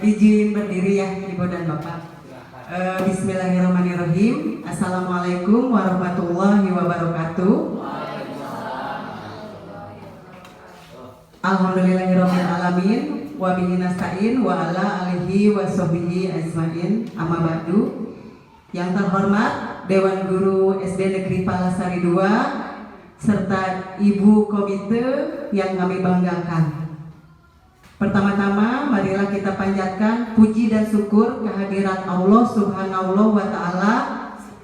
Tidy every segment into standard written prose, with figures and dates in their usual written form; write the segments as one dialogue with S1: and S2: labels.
S1: Izin berdiri ya Ibu dan Bapak. Bismillahirrahmanirrahim. Assalamualaikum warahmatullahi wabarakatuh. Alhamdulillahirabbil alamin wa bihi nasta'in wa ala alihi wa sahbihi ajmain. Amma ba'du. Yang terhormat Dewan Guru SD Negeri Palasari II serta Ibu Komite yang kami banggakan. Pertama-tama marilah kita panjatkan puji dan syukur kehadirat Allah Subhanahu wa Ta'ala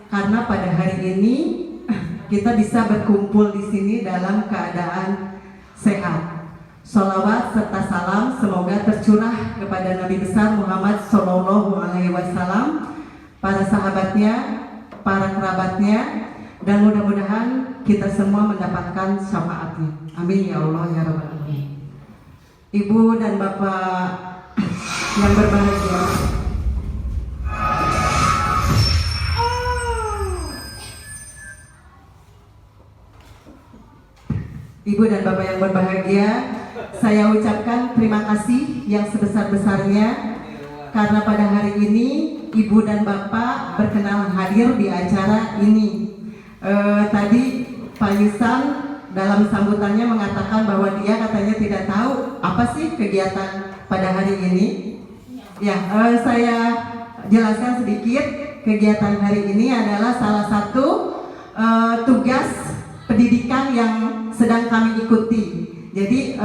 S1: karena pada hari ini kita bisa berkumpul di sini dalam keadaan sehat. Sholawat serta salam semoga tercurah kepada Nabi besar Muhammad Sallallahu Alaihi Wasallam, para sahabatnya, para kerabatnya, dan mudah-mudahan kita semua mendapatkan syafaatnya. Amin ya Allah ya Rabbal Alamin. Ibu dan Bapak yang berbahagia, Ibu dan Bapak yang berbahagia, saya ucapkan terima kasih yang sebesar-besarnya karena pada hari ini Ibu dan Bapak berkenan hadir di acara ini. Tadi Pak Yusan dalam sambutannya mengatakan bahwa dia katanya tidak tahu apa sih kegiatan pada hari ini. Ya, saya jelaskan sedikit. Kegiatan hari ini adalah salah satu tugas pendidikan yang sedang kami ikuti. Jadi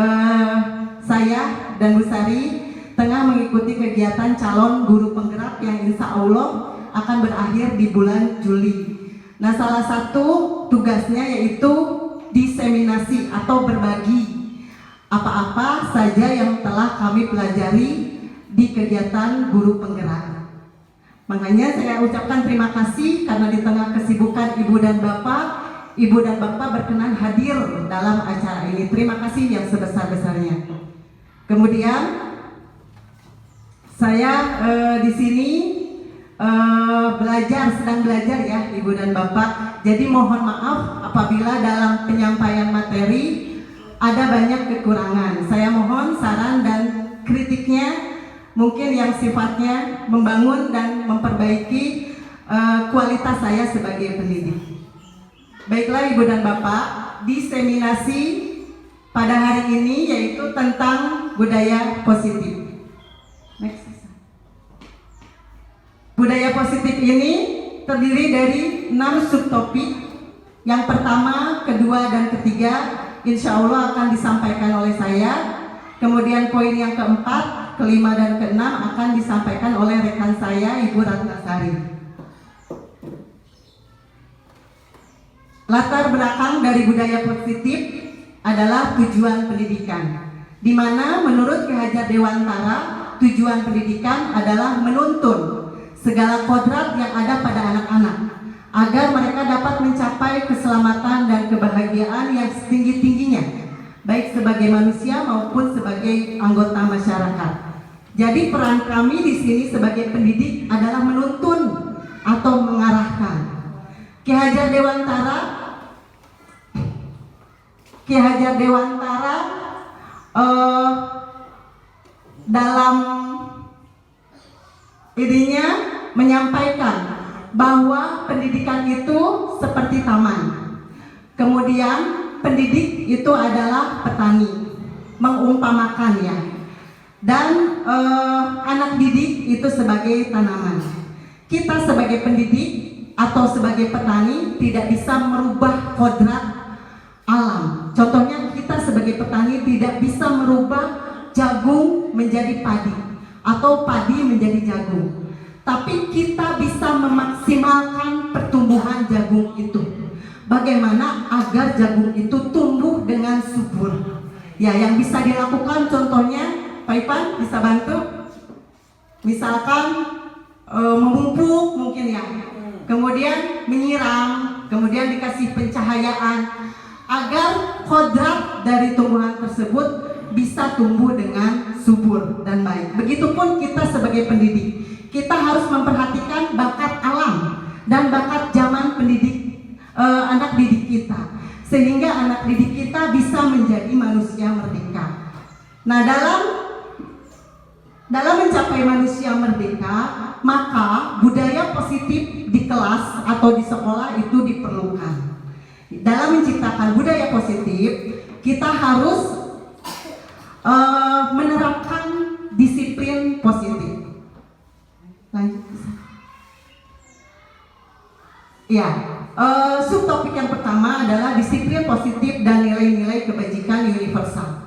S1: saya dan Bu Sari tengah mengikuti kegiatan calon guru penggerak yang insya Allah akan berakhir di bulan Juli. Nah, salah satu tugasnya yaitu diseminasi atau berbagi apa-apa saja yang telah kami pelajari di kegiatan guru penggerak. Makanya saya ucapkan terima kasih karena di tengah kesibukan Ibu dan Bapak berkenan hadir dalam acara ini. Terima kasih yang sebesar-besarnya. Kemudian saya di sini sedang belajar ya Ibu dan Bapak. Jadi mohon maaf apabila dalam penyampaian materi ada banyak kekurangan. Saya mohon saran dan kritiknya mungkin yang sifatnya membangun dan memperbaiki kualitas saya sebagai pendidik. Baiklah Ibu dan Bapak, diseminasi pada hari ini yaitu tentang budaya positif. Next. Budaya positif ini terdiri dari 6 subtopik. Yang pertama, kedua, dan ketiga insya Allah akan disampaikan oleh saya. Kemudian poin yang keempat, kelima, dan keenam akan disampaikan oleh rekan saya Ibu Ratnasari. Latar belakang dari budaya positif adalah tujuan pendidikan, di mana menurut Ki Hajar Dewantara tujuan pendidikan adalah menuntun segala kodrat yang ada pada anak-anak agar mereka dapat mencapai keselamatan dan kebahagiaan yang setinggi-tingginya, baik sebagai manusia maupun sebagai anggota masyarakat. Jadi peran kami di sini sebagai pendidik adalah menuntun atau mengarahkan. Ki Hajar Dewantara dalam idenya menyampaikan bahwa pendidikan itu seperti taman. Kemudian pendidik itu adalah petani, mengumpamakannya. Dan anak didik itu sebagai tanaman. Kita sebagai pendidik atau sebagai petani tidak bisa merubah kodrat alam. Contohnya kita sebagai petani tidak bisa merubah jagung menjadi padi atau padi menjadi jagung. Tapi kita bisa memaksimalkan pertumbuhan jagung itu. Bagaimana agar jagung itu tumbuh dengan subur? Ya, yang bisa dilakukan contohnya, Pak Ipan bisa bantu? Misalkan memupuk mungkin ya. Kemudian menyiram, kemudian dikasih pencahayaan agar kodrat dari tumbuhan tersebut bisa tumbuh dengan subur dan baik. Begitupun kita sebagai pendidik. Kita harus memperhatikan bakat alam dan bakat zaman pendidik anak didik kita, sehingga anak didik kita bisa menjadi manusia merdeka. Nah, dalam dalam mencapai manusia merdeka, maka budaya positif di kelas atau di sekolah itu diperlukan. Dalam menciptakan budaya positif, kita harus menerapkan disiplin positif. Lanjut. Ya, subtopik yang pertama adalah disiplin positif dan nilai-nilai kebajikan universal.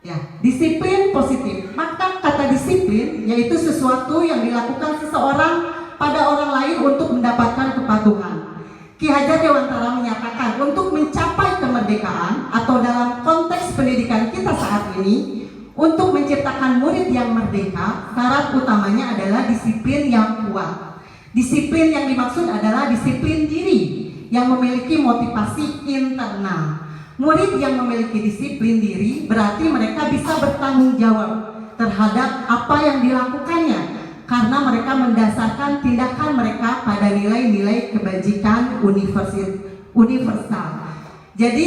S1: Ya, disiplin positif. Maka kata disiplin yaitu sesuatu yang dilakukan seseorang pada orang lain untuk mendapatkan kepatuhan. Ki Hajar Dewantara menyatakan untuk mencapai kemerdekaan atau dalam konteks pendidikan kita saat ini, untuk menciptakan murid yang merdeka, syarat utamanya adalah disiplin yang kuat. Disiplin yang dimaksud adalah disiplin diri yang memiliki motivasi internal. Murid yang memiliki disiplin diri berarti mereka bisa bertanggung jawab terhadap apa yang dilakukannya karena mereka mendasarkan tindakan mereka pada nilai-nilai kebajikan universal. Jadi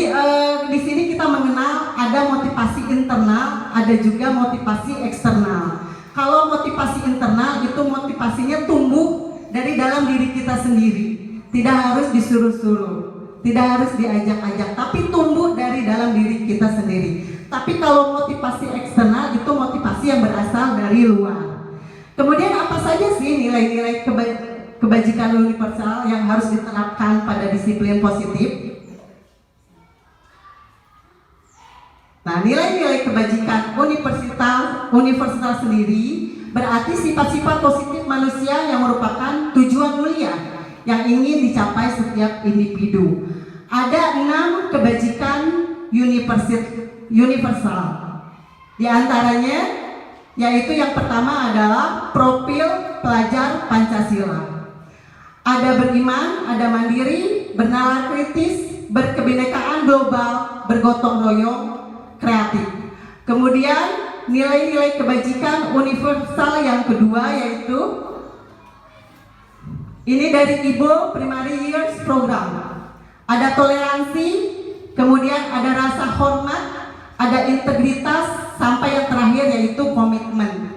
S1: di sini kita mengenal ada motivasi internal, ada juga motivasi eksternal. Kalau motivasi internal itu motivasinya tumbuh dari dalam diri kita sendiri, tidak harus disuruh-suruh. Tidak harus diajak-ajak, tapi tumbuh dari dalam diri kita sendiri. Tapi kalau motivasi eksternal itu motivasi yang berasal dari luar. Kemudian apa saja sih nilai-nilai kebajikan universal yang harus diterapkan pada disiplin positif? Nah, nilai-nilai kebajikan universal sendiri berarti sifat-sifat positif manusia yang merupakan tujuan mulia yang ingin dicapai setiap individu. Ada 6 kebajikan universal. Di antaranya yaitu yang pertama adalah profil pelajar Pancasila. Ada beriman, ada mandiri, bernalar kritis, berkebinekaan global, bergotong royong, kreatif. Kemudian nilai-nilai kebajikan universal yang kedua yaitu ini dari IBO Primary Years Program. Ada toleransi, kemudian ada rasa hormat, ada integritas, sampai yang terakhir yaitu komitmen.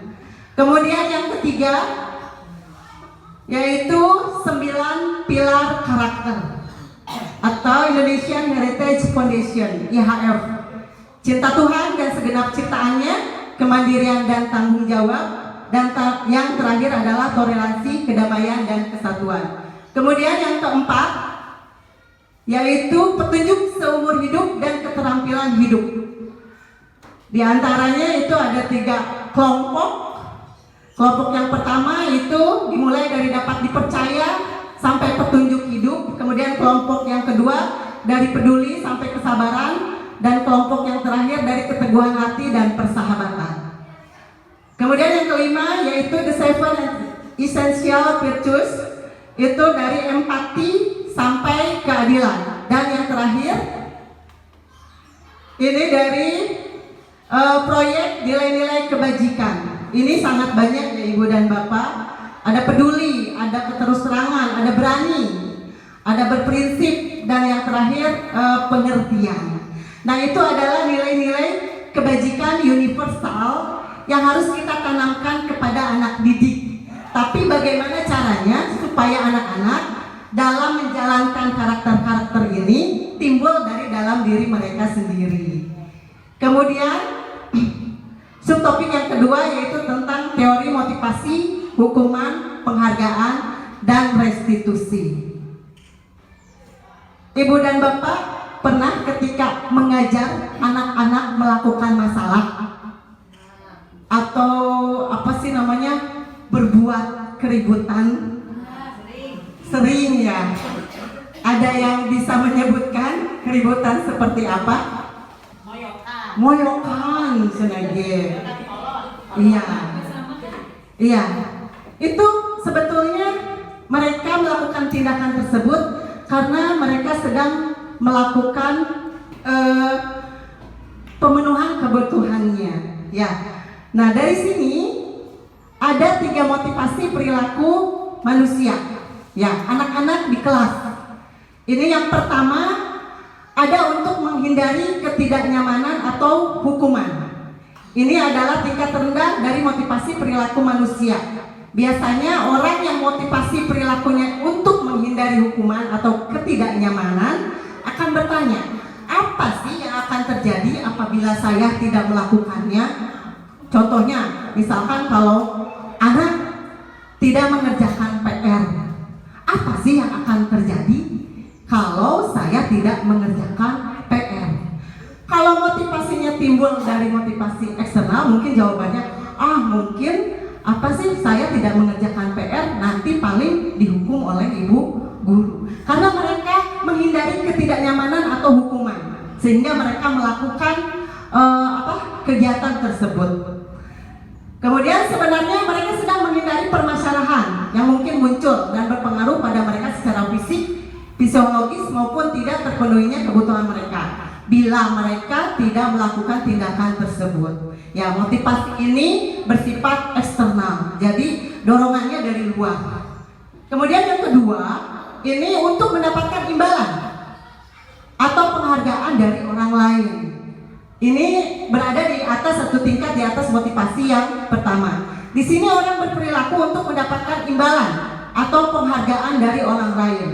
S1: Kemudian yang ketiga yaitu 9 pilar karakter atau Indonesian Heritage Foundation (IHF). Cinta Tuhan dan segenap ciptaannya, kemandirian dan tanggung jawab, dan yang terakhir adalah toleransi, kedamaian, dan kesatuan. Kemudian yang keempat yaitu petunjuk seumur hidup dan keterampilan hidup. Di antaranya itu ada 3 kelompok. Kelompok yang pertama itu dimulai dari dapat dipercaya sampai petunjuk hidup. Kemudian kelompok yang kedua dari peduli sampai kesabaran, dan kelompok yang terakhir dari keteguhan hati dan persahabatan. Kemudian yang kelima yaitu the 7 essential virtues, itu dari empati sampai keadilan. Dan yang terakhir ini dari proyek nilai-nilai kebajikan. Ini sangat banyak ya Ibu dan Bapak. Ada peduli, ada keterus-terangan, ada berani, ada berprinsip, dan yang terakhir pengertian. Nah, itu adalah nilai-nilai kebajikan universal yang harus kita tanamkan kepada anak didik. Tapi bagaimana caranya supaya anak-anak dalam menjalankan karakter-karakter ini timbul dari dalam diri mereka sendiri. Kemudian subtopik yang kedua yaitu tentang teori motivasi, hukuman, penghargaan, dan restitusi. Ibu dan Bapak pernah ketika mengajar anak-anak melakukan masalah atau apa sih namanya, berbuat keributan? Sering ya. Ada yang bisa menyebutkan keributan seperti apa? Moyokan sengaja. Iya. Iya. Itu sebetulnya mereka melakukan tindakan tersebut karena mereka sedang melakukan pemenuhan kebutuhannya. Ya. Nah, dari sini ada 3 motivasi perilaku manusia. Ya, anak-anak di kelas. Ini yang pertama ada untuk menghindari ketidaknyamanan atau hukuman. Ini adalah tingkat rendah dari motivasi perilaku manusia. Biasanya orang yang motivasi perilakunya untuk menghindari hukuman atau ketidaknyamanan akan bertanya, apa sih yang akan terjadi apabila saya tidak melakukannya? Contohnya, misalkan kalau anak tidak mengerjakan PR, apa sih yang akan terjadi kalau saya tidak mengerjakan PR? Kalau motivasinya timbul dari motivasi eksternal, mungkin jawabannya, mungkin apa sih saya tidak mengerjakan PR, nanti paling dihukum oleh ibu guru. Karena mereka menghindari ketidaknyamanan atau hukuman, sehingga mereka melakukan kegiatan tersebut. Kemudian sebenarnya mereka sedang menghindari permasalahan yang mungkin muncul dan berpengaruh pada mereka secara fisik, fisiologis maupun tidak terpenuhinya kebutuhan mereka bila mereka tidak melakukan tindakan tersebut. Ya, motivasi ini bersifat eksternal, jadi dorongannya dari luar. Kemudian yang kedua, ini untuk mendapatkan imbalan atau penghargaan dari orang lain. Ini berada di atas satu tingkat di atas motivasi yang pertama. Di sini orang berperilaku untuk mendapatkan imbalan atau penghargaan dari orang lain.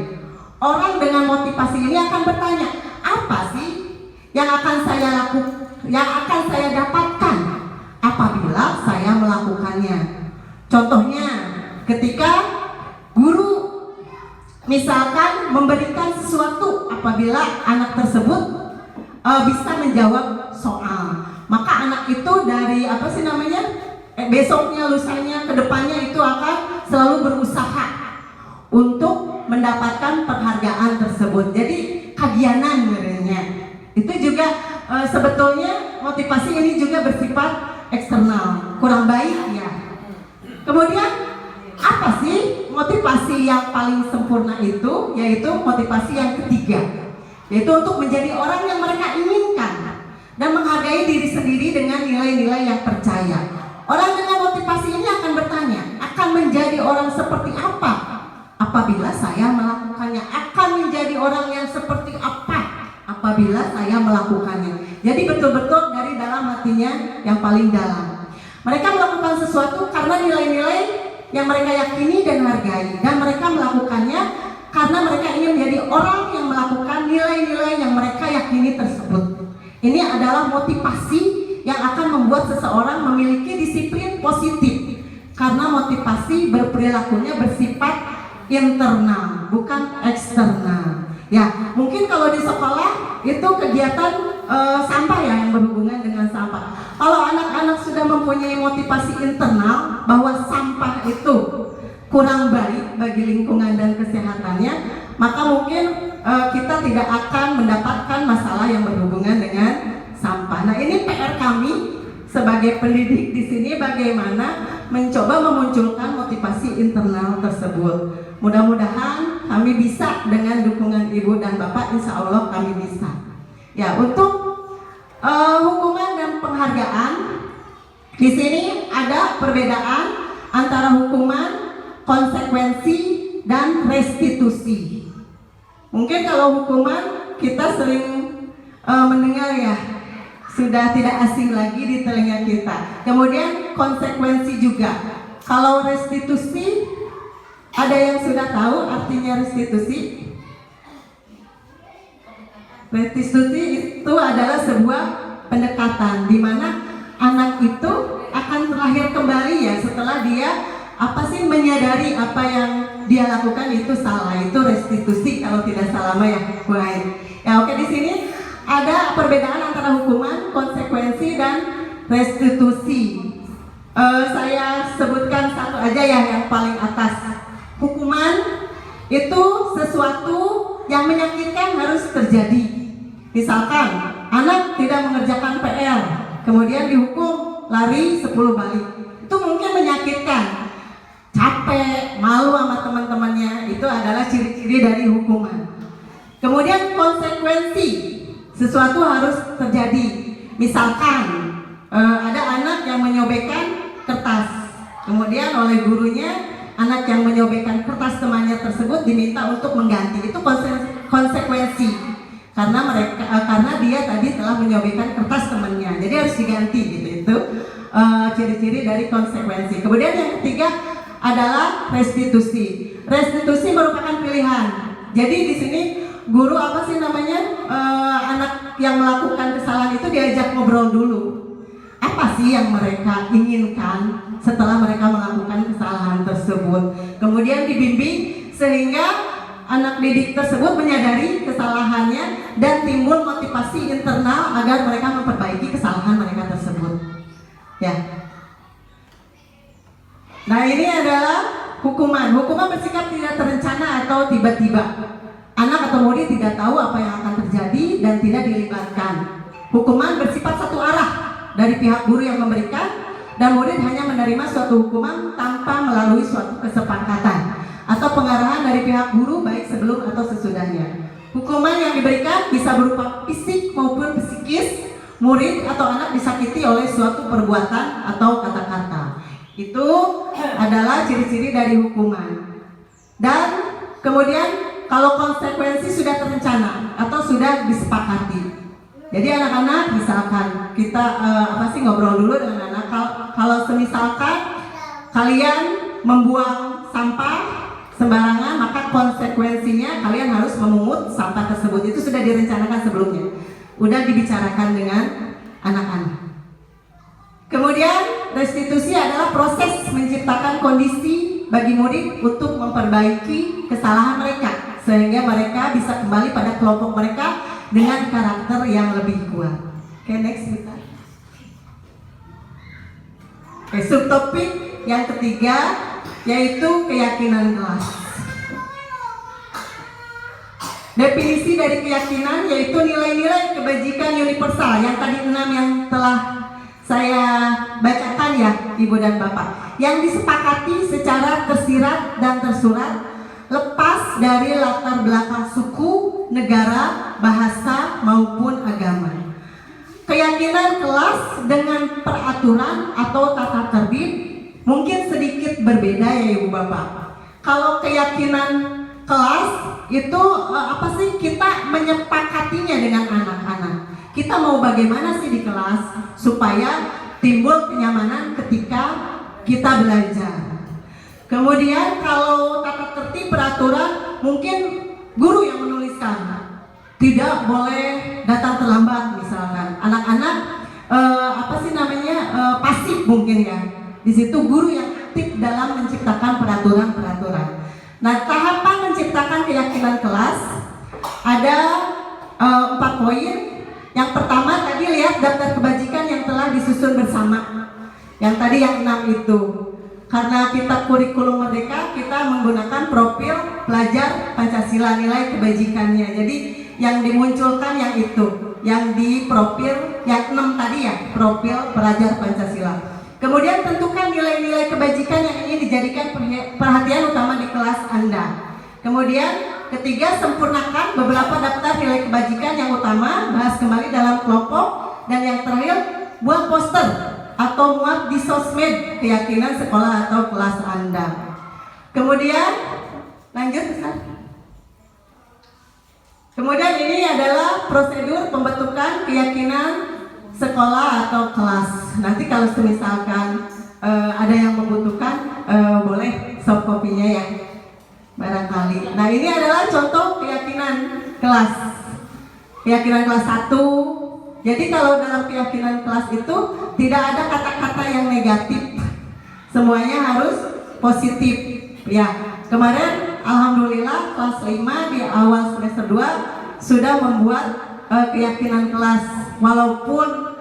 S1: Orang dengan motivasi ini akan bertanya, apa sih yang akan saya dapatkan apabila saya melakukannya? Contohnya, ketika guru misalkan memberikan sesuatu apabila anak tersebut bisa menjawab soal, maka anak itu dari besoknya, lusanya, kedepannya itu akan selalu berusaha untuk mendapatkan penghargaan tersebut. Jadi kagianan sebenarnya. Itu juga sebetulnya motivasi ini juga bersifat eksternal, kurang baik ya. Kemudian apa sih motivasi yang paling sempurna itu? Yaitu motivasi yang ketiga, yaitu untuk menjadi orang yang mereka inginkan dan menghargai diri sendiri dengan nilai-nilai yang percaya. Orang dengan motivasi ini akan bertanya, akan menjadi orang seperti apa apabila saya melakukannya? Akan menjadi orang yang seperti apa apabila saya melakukannya? Jadi betul-betul dari dalam hatinya yang paling dalam. Mereka melakukan sesuatu karena nilai-nilai yang mereka yakini dan hargai, dan mereka melakukannya karena mereka ingin menjadi orang yang melakukan nilai-nilai yang mereka yakini tersebut. Ini adalah motivasi yang akan membuat seseorang memiliki disiplin positif, karena motivasi berperilakunya bersifat internal, bukan eksternal. Ya, mungkin kalau di sekolah itu kegiatan sampah ya, yang berhubungan dengan sampah. Kalau anak-anak sudah mempunyai motivasi internal bahwa sampah itu kurang baik bagi lingkungan dan kesehatannya, maka mungkin kita tidak akan mendapatkan masalah yang berhubungan dengan sampah. Nah, ini PR kami sebagai pendidik di sini, bagaimana mencoba memunculkan motivasi internal tersebut. Mudah-mudahan kami bisa dengan dukungan Ibu dan Bapak, insya Allah kami bisa. Ya, untuk hukuman dan penghargaan, di sini ada perbedaan antara hukuman, konsekuensi, dan restitusi. Mungkin kalau hukuman kita sering mendengar ya, sudah tidak asing lagi di telinga kita. Kemudian konsekuensi juga. Kalau restitusi, ada yang sudah tahu artinya restitusi? Restitusi itu adalah sebuah pendekatan di mana anak itu akan terlahir kembali ya, setelah dia menyadari apa yang dia lakukan itu salah. Itu restitusi kalau tidak salah ya. Baik. Ya, oke, di sini ada perbedaan antara hukuman, konsekuensi, dan restitusi. Saya sebutkan satu aja ya, yang paling atas. Hukuman itu sesuatu yang menyakitkan harus terjadi. Misalkan anak tidak mengerjakan PR, kemudian dihukum lari 10 balik. Itu mungkin menyakitkan, capek, malu sama teman-temannya. Itu adalah ciri-ciri dari hukuman. Kemudian konsekuensi, sesuatu harus terjadi. Misalkan ada anak yang menyobekkan kertas, kemudian oleh gurunya anak yang menyobekkan kertas temannya tersebut diminta untuk mengganti. Itu konsekuensi, karena dia tadi telah menyobekkan kertas temannya, jadi harus diganti gitu. Itu ciri-ciri dari konsekuensi. Kemudian yang ketiga adalah restitusi. Restitusi merupakan pilihan. Jadi di sini guru apa sih namanya, anak yang melakukan kesalahan itu diajak ngobrol dulu. Apa sih yang mereka inginkan setelah mereka melakukan kesalahan tersebut. Kemudian dibimbing sehingga anak didik tersebut menyadari kesalahannya dan timbul motivasi internal agar mereka memperbaiki kesalahan mereka tersebut. Ya. Nah, ini adalah hukuman. Hukuman bersikap tidak terencana atau tiba-tiba. Anak atau murid tidak tahu apa yang akan terjadi dan tidak dilibatkan. Hukuman bersifat satu arah dari pihak guru yang memberikan, dan murid hanya menerima suatu hukuman tanpa melalui suatu kesepakatan atau pengarahan dari pihak guru baik sebelum atau sesudahnya. Hukuman yang diberikan bisa berupa fisik maupun psikis. Murid atau anak disakiti oleh suatu perbuatan atau kata-kata. Itu adalah ciri-ciri dari hukuman. Dan kemudian kalau konsekuensi sudah terencana atau sudah disepakati. Jadi anak-anak misalkan kita ngobrol dulu dengan anak, kalau semisalkan kalian membuang sampah sembarangan, maka konsekuensinya kalian harus memungut sampah tersebut. Itu sudah direncanakan sebelumnya, udah dibicarakan dengan anak-anak. Kemudian restitusi adalah proses menciptakan kondisi bagi murid untuk memperbaiki kesalahan mereka sehingga mereka bisa kembali pada kelompok mereka dengan karakter yang lebih kuat. Oke, next kita. Oke, subtopik yang ketiga yaitu keyakinan kelas. Definisi dari keyakinan yaitu nilai-nilai kebajikan universal yang tadi 6 yang telah saya bacakan ya Ibu dan Bapak, yang disepakati secara tersirat dan tersurat lepas dari latar belakang suku, negara, bahasa maupun agama. Keyakinan kelas dengan peraturan atau tata tertib mungkin sedikit berbeda ya Ibu Bapak. Kalau keyakinan kelas itu kita menyepakatinya dengan anak-anak. Kita mau bagaimana sih di kelas supaya timbul kenyamanan ketika kita belajar. Kemudian kalau tata tertib peraturan mungkin guru yang menuliskan. Tidak boleh datang terlambat misalkan. Anak-anak pasif mungkin ya. Di situ guru yang aktif dalam menciptakan peraturan-peraturan. Nah, tahapan menciptakan keyakinan kelas ada 4 poin. Yang pertama tadi lihat daftar kebajikan yang telah disusun bersama. Yang tadi yang 6 itu. Karena kita kurikulum merdeka, kita menggunakan profil pelajar Pancasila, nilai kebajikannya. Jadi yang dimunculkan yang itu, yang di profil yang 6 tadi ya, profil pelajar Pancasila. Kemudian tentukan nilai-nilai kebajikan yang ingin dijadikan perhatian utama di kelas Anda. Kemudian ketiga, sempurnakan beberapa daftar nilai kebajikan yang utama, bahas kembali dalam kelompok. Dan yang terakhir, buat poster atau muat di sosmed keyakinan sekolah atau kelas Anda. Kemudian lanjut Ustaz. Kemudian ini adalah prosedur pembentukan keyakinan sekolah atau kelas. Nanti kalau misalkan ada yang membutuhkan boleh soft copy-nya ya barangkali. Nah, ini adalah contoh keyakinan kelas. Keyakinan kelas 1. Jadi kalau dalam keyakinan kelas itu tidak ada kata-kata yang negatif. Semuanya harus positif. Ya, kemarin alhamdulillah kelas 5 di awal semester 2 sudah membuat keyakinan kelas. Walaupun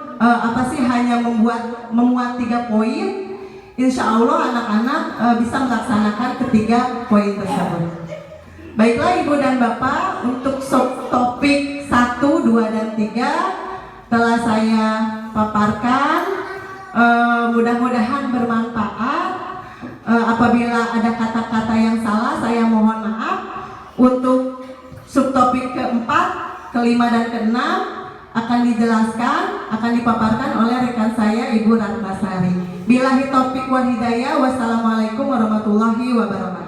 S1: hanya memuat 3 poin, insya Allah anak-anak bisa melaksanakan ketiga poin tersebut. Baiklah Ibu dan Bapak, untuk topik 1, 2, dan 3 telah saya paparkan. Mudah-mudahan bermanfaat. Apabila ada kata-kata yang salah, saya mohon maaf. Untuk subtopik keempat, kelima, dan keenam akan dijelaskan, akan dipaparkan oleh rekan saya Ibu Ratnasari. Billahi taufiq wal hidayah. Wassalamualaikum warahmatullahi wabarakatuh.